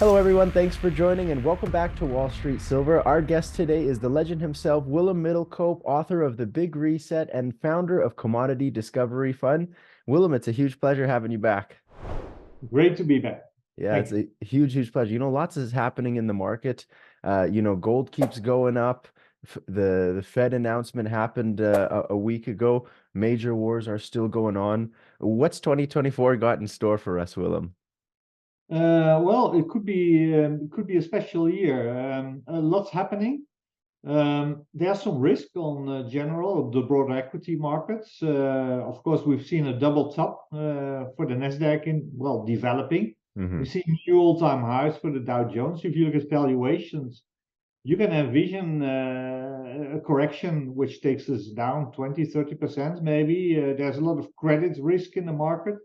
Hello, everyone. Thanks for joining and welcome back to Wall Street Silver. Our guest today is the legend himself, Willem Middelkoop, author of The Big Reset and founder of Commodity Discovery Fund. Willem, it's a huge pleasure having you back. Great to be back. Yeah, Thank it's you. a huge pleasure. Lots is happening in the market. Gold keeps going up. The Fed announcement happened a week ago. Major wars are still going on. What's 2024 got in store for us, Willem? Well, it could be a special year. Lots happening. There's some risk on general the broader equity markets. Of course, we've seen a double top for the Nasdaq in developing. Hmm. We've seen new all-time highs for the Dow Jones. If you look at valuations, you can envision a correction which takes us down 20-30% maybe. There's a lot of credit risk in the market.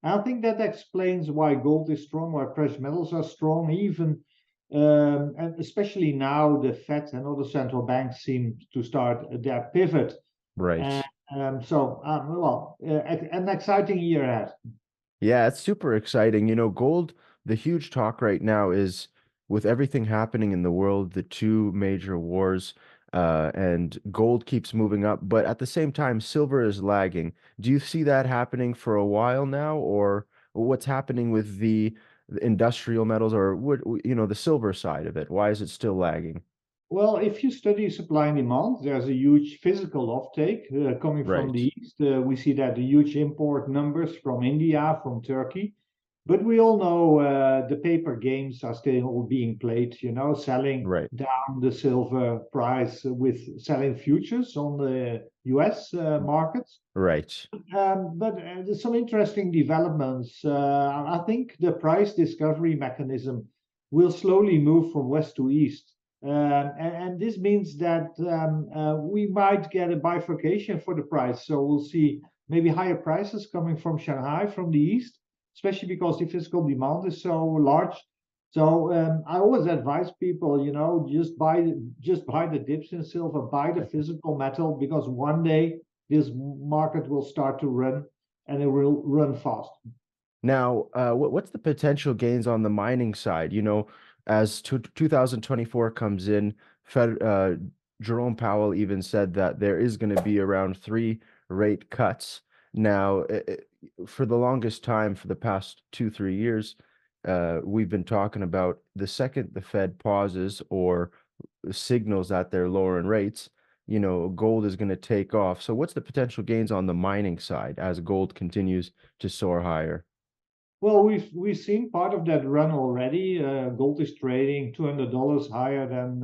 I think that explains why gold is strong, why precious metals are strong, even and especially now the Fed and other central banks seem to start their pivot. And Right. an exciting year ahead. Yeah, it's super exciting. Gold, the huge talk right now is with everything happening in the world, the two major wars, and gold keeps moving up, but at the same time, silver is lagging. Do you see that happening for a while now, or what's happening with the industrial metals, or the silver side of it? Why is it still lagging? Well, if you study supply and demand, there's a huge physical offtake coming from Right. the east. We see that the huge import numbers from India, from Turkey. But we all know the paper games are still all being played, selling Right. down the silver price with selling futures on the US markets. Right. But there's some interesting developments. I think the price discovery mechanism will slowly move from west to east. And this means that we might get a bifurcation for the price. So we'll see maybe higher prices coming from Shanghai, from the east, especially because the physical demand is so large. So I always advise people, just buy the dips in silver, buy the physical metal, because one day this market will start to run, and it will run fast. Now, what's the potential gains on the mining side? As 2024 comes in, Jerome Powell even said that there is going to be around three rate cuts. Now, for the longest time, for the past 2, 3 years, we've been talking about the second the Fed pauses or signals that they're lowering rates, gold is going to take off. So, what's the potential gains on the mining side as gold continues to soar higher? Well, we've seen part of that run already. Gold is trading $200 higher than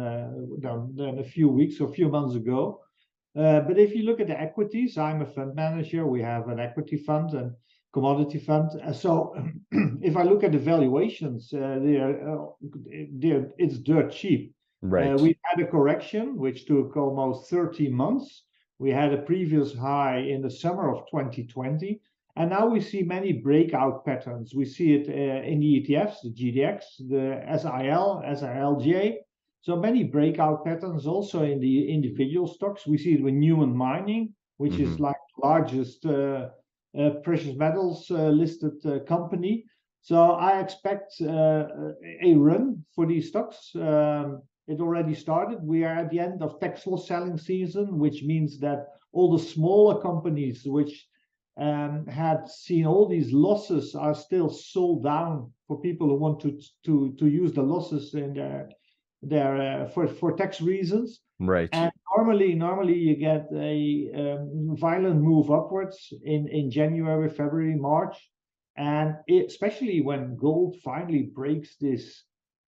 a few weeks or a few months ago. But if you look at the equities, I'm a fund manager. We have an equity fund and commodity fund. So if I look at the valuations, it's dirt cheap. Right. We had a correction which took almost 30 months. We had a previous high in the summer of 2020. And now we see many breakout patterns. We see it in the ETFs, the GDX, the SIL, SILJ. So many breakout patterns also in the individual stocks. We see it with Newman Mining, which is Hmm. like the largest precious metals listed company. So I expect a run for these stocks. It already started. We are at the end of tax loss selling season, which means that all the smaller companies which had seen all these losses are still sold down for people who want to use the losses in their for tax reasons. Right. And normally you get a violent move upwards in January, February, March, and especially when gold finally breaks this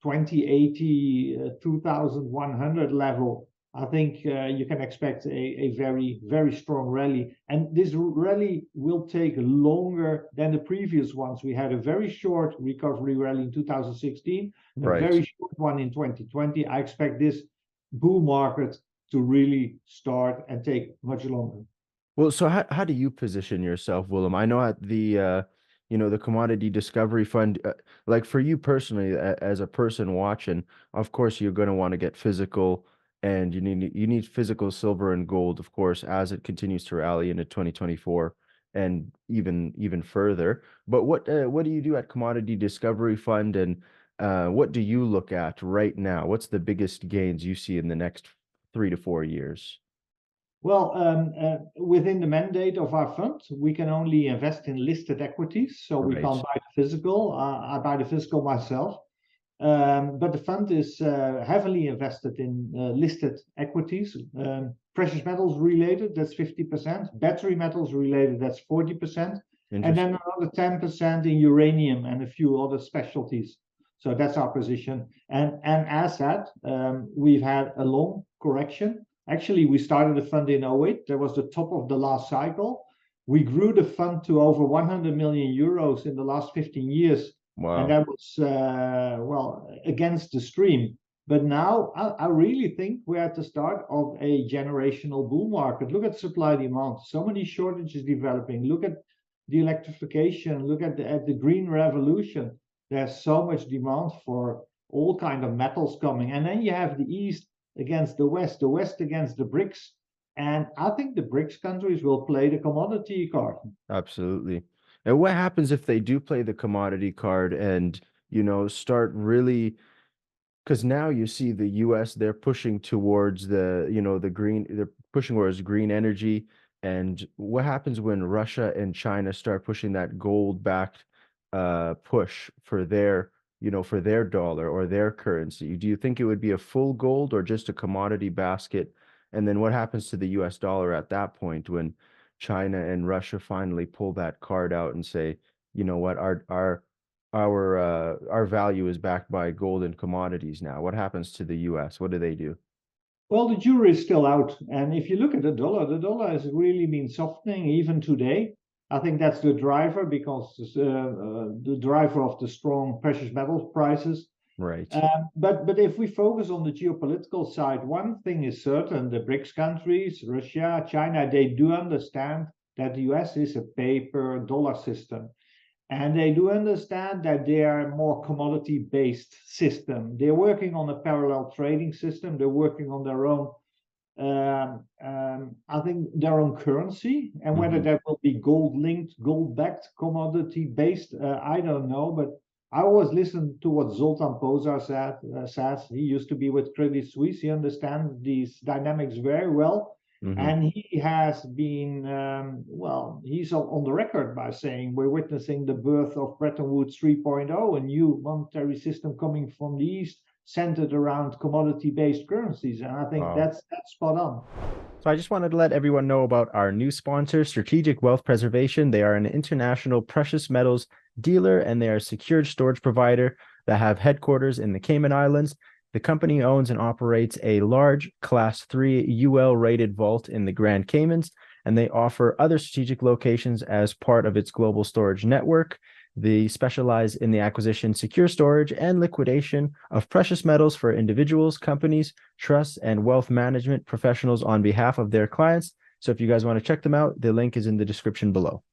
2080 2100 level. I think you can expect a very, very strong rally. And this rally will take longer than the previous ones. We had a very short recovery rally in 2016, a Right. very short one in 2020. I expect this bull market to really start and take much longer. Well, so how do you position yourself, Willem? I know at the Commodity Discovery Fund, like for you personally, as a person watching, of course you're going to want to get physical, and you need physical silver and gold, of course, as it continues to rally into 2024 and even further. But what do you do at Commodity Discovery Fund, and What do you look at right now? What's the biggest gains you see in the next 3 to 4 years? Well, within the mandate of our fund, we can only invest in listed equities, so we Right. can't buy the physical. I buy the physical myself. But the fund is heavily invested in listed equities, precious metals related, that's 50%, battery metals related, that's 40%, and then Interesting. another 10% in uranium and a few other specialties. So that's our position. And as that, we've had a long correction. Actually, we started the fund in '08. That was the top of the last cycle. We grew the fund to over 100 million euros in the last 15 years, and Wow. that was well against the stream. But now I really think we're at the start of a generational bull market. Look at supply demand. So many shortages developing. Look at the electrification. Look at the green revolution. There's so much demand for all kind of metals coming. And then you have the East against the West against the BRICS. And I think the BRICS countries will play the commodity card. Absolutely. And what happens if they do play the commodity card and, start really, because now you see the US, they're pushing towards the green, they're pushing towards green energy. And what happens when Russia and China start pushing that gold-backed push for their dollar or their currency? Do you think it would be a full gold or just a commodity basket? And then what happens to the US dollar at that point when China and Russia finally pull that card out and say, you know what, our value is backed by gold and commodities now. What happens to the US? What do they do? Well, the jury is still out. And if you look at the dollar has really been softening even today. I think that's the driver because the driver of the strong precious metals prices. Right. But if we focus on the geopolitical side, one thing is certain: the BRICS countries, Russia, China, they do understand that the US is a paper dollar system. And they do understand that they are a more commodity-based system. They're working on a parallel trading system. They're working on their own, I think, their own currency. And whether Hmm. that will be gold-linked, gold-backed, commodity-based, I don't know. But I always listen to what Zoltan Pozar says. He used to be with Credit Suisse. He understands these dynamics very well. Hmm. And he has been, well, he's on the record by saying we're witnessing the birth of Bretton Woods 3.0, a new monetary system coming from the East, centered around commodity-based currencies. And I think Wow. that's spot on. So I just wanted to let everyone know about our new sponsor, Strategic Wealth Preservation. They are an international precious metals dealer and they are a secured storage provider that have headquarters in the Cayman Islands. The company owns and operates a large Class 3 UL rated vault in the Grand Caymans, and they offer other strategic locations as part of its global storage network. They specialize in the acquisition, secure storage, and liquidation of precious metals for individuals, companies, trusts, and wealth management professionals on behalf of their clients. So if you guys want to check them out, the link is in the description below.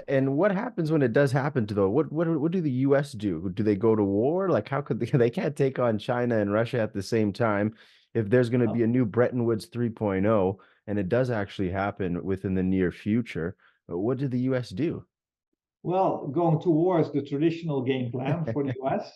And what happens when it does happen to though? What do the US do? Do they go to war? Like how could they can't take on China and Russia at the same time if there's going to be a new Bretton Woods 3.0 and it does actually happen within the near future? What do the US do? Well, going to war is the traditional game plan for the US.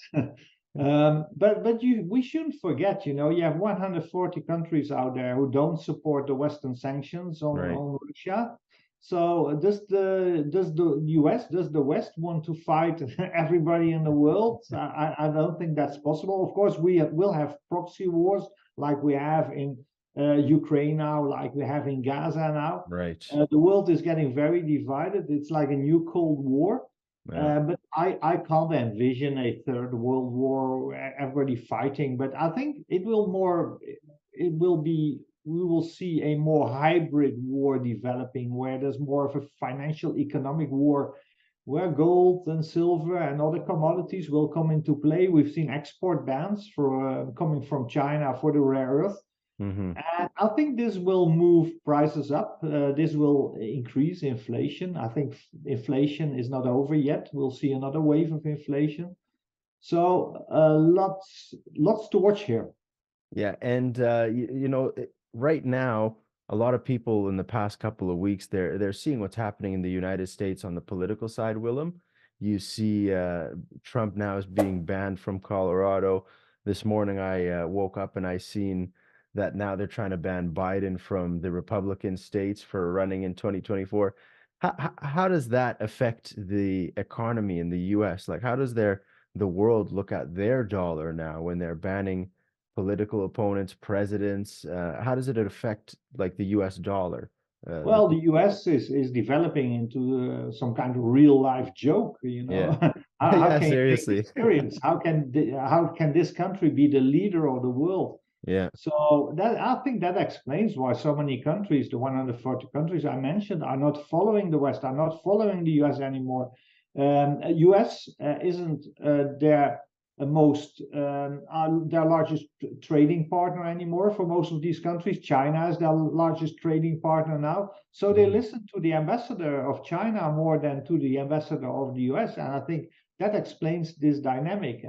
But we shouldn't forget, you have 140 countries out there who don't support the Western sanctions Right. on Russia. So does the US, does the West want to fight everybody in the world? I don't think that's possible. Of course, will have proxy wars like we have in Ukraine now, like we have in Gaza now. Right. The world is getting very divided. It's like a new Cold War. Yeah. But I can't envision a third world war, where everybody fighting. But I think it will be, we will see a more hybrid war developing where there's more of a financial economic war where gold and silver and other commodities will come into play. We've seen export bans for coming from China for the rare earth. Hmm. And I think this will move prices up. This will increase inflation. I think inflation is not over yet. We'll see another wave of inflation. So lots to watch here. Yeah, and right now, a lot of people in the past couple of weeks, they're seeing what's happening in the United States on the political side, Willem. You see Trump now is being banned from Colorado. This morning I woke up and I seen that now they're trying to ban Biden from the Republican states for running in 2024. How does that affect the economy in the US? Like, how does the world look at their dollar now when they're banning political opponents, presidents? How does it affect like the US dollar? The Well, the US is developing into some kind of real life joke, you Yeah. know. How Yeah, can you take seriously. this serious? How can this country be the leader of the world? Yeah. So that I think that explains why so many countries, the 140 countries I mentioned, are not following the West, are not following the US anymore. US isn't their largest trading partner anymore for most of these countries. China is their largest trading partner now. So they Mhm. listen to the ambassador of China more than to the ambassador of the US. And I think that explains this dynamic.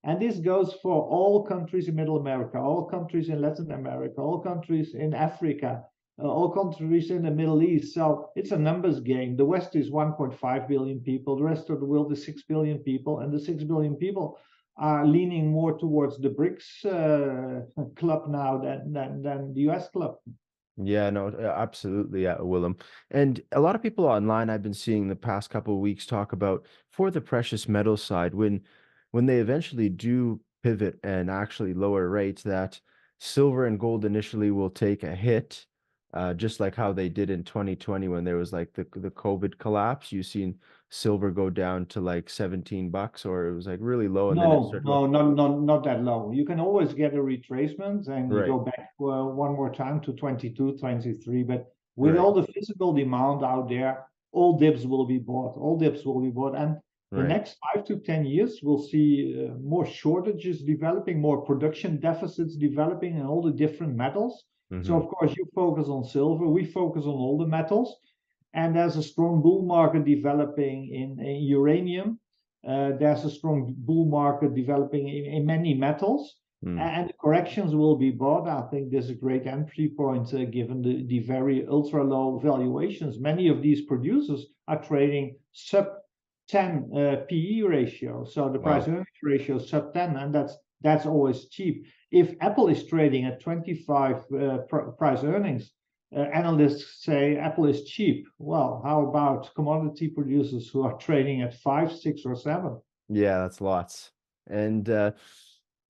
And this goes for all countries in Middle America, all countries in Latin America, all countries in Africa, all countries in the Middle East. So it's a numbers game. The West is 1.5 billion people. The rest of the world is 6 billion people. And the 6 billion people are leaning more towards the BRICS club now than the US club. Yeah, no, absolutely, Willem. And a lot of people online I've been seeing the past couple of weeks talk about for the precious metal side when they eventually do pivot and actually lower rates, that silver and gold initially will take a hit, just like how they did in 2020 when there was like the COVID collapse. You seen silver go down to like $17, or it was like really low, and then it No, started going no, not that low. You can always get a retracement and you right, go back one more time to 22, 23. But with right, all the physical demand out there, all dips will be bought. All dips will be bought. And the right. next 5 to 10 years, we'll see more shortages developing, more production deficits developing in all the different metals. So, Mm-hmm. of course, you focus on silver, we focus on all the metals. And there's a strong bull market developing in uranium. There's a strong bull market developing in many metals, Mm. and the corrections will be bought. I think there's a great entry point given the very ultra low valuations. Many of these producers are trading sub 10 PE ratio, so the price Wow. earnings ratio is sub 10, and that's always cheap. If Apple is trading at 25 price earnings, analysts say Apple is cheap. Well, how about commodity producers who are trading at 5, 6, or 7? Yeah, that's lots. And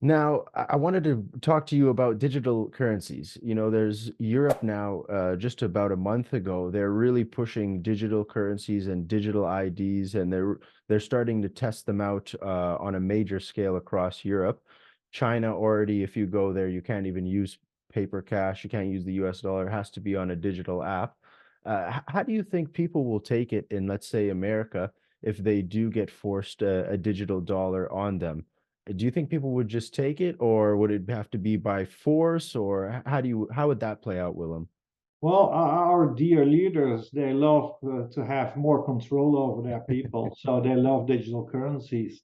now I wanted to talk to you about digital currencies. You know, there's Europe now, just about a month ago, they're really pushing digital currencies and digital IDs, and they're starting to test them out on a major scale across Europe. China already, if you go there, you can't even use paper cash. You can't use the US dollar. It has to be on a digital app. How do you think people will take it in, let's say, America, if they do get forced a digital dollar on them? Do you think people would just take it, or would it have to be by force, or how would that play out, Willem? Well, our dear leaders, they love to have more control over their people, so they love digital currencies.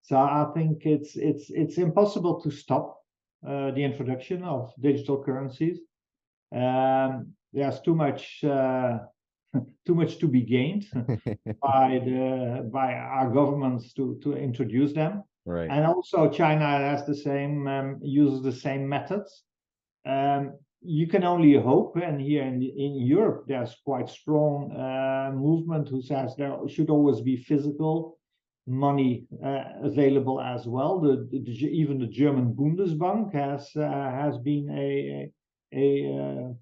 So I think it's impossible to stop the introduction of digital currencies. There's too much to be gained by our governments to introduce them. Right. And also China has the same uses the same methods. You can only hope, and here in Europe there's quite strong movement who says there should always be physical money available as well. Even the German Bundesbank has been a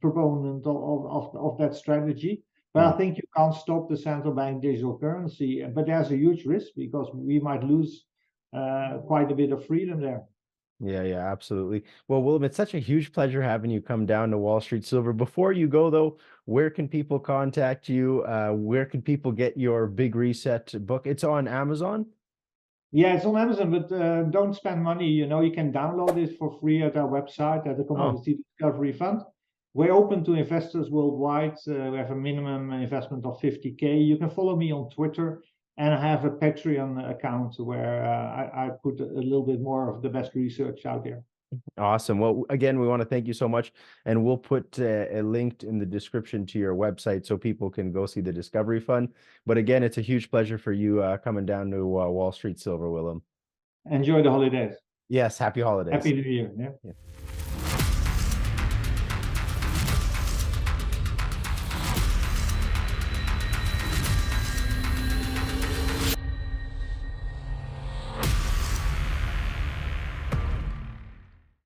proponent of that strategy. But Mm. I think you can't stop the central bank digital currency. But there's a huge risk because we might lose quite a bit of freedom there. Yeah, yeah, absolutely. Well, Willem, it's such a huge pleasure having you come down to Wall Street Silver. Before you go, though, where can people contact you? Where can people get your Big Reset book? It's on Amazon. Yeah, it's on Amazon, but don't spend money. You know, you can download it for free at our website at the Oh, Commodity Discovery Fund. We're open to investors worldwide. We have a minimum investment of 50K. You can follow me on Twitter, and I have a Patreon account where I put a little bit more of the best research out there. Awesome. Well, again, we want to thank you so much, and we'll put a link in the description to your website so people can go see the Discovery Fund. But again, it's a huge pleasure for you coming down to Wall Street Silver, Willem. Enjoy the holidays. Yes, happy holidays. Happy New Year. Yeah. Yeah.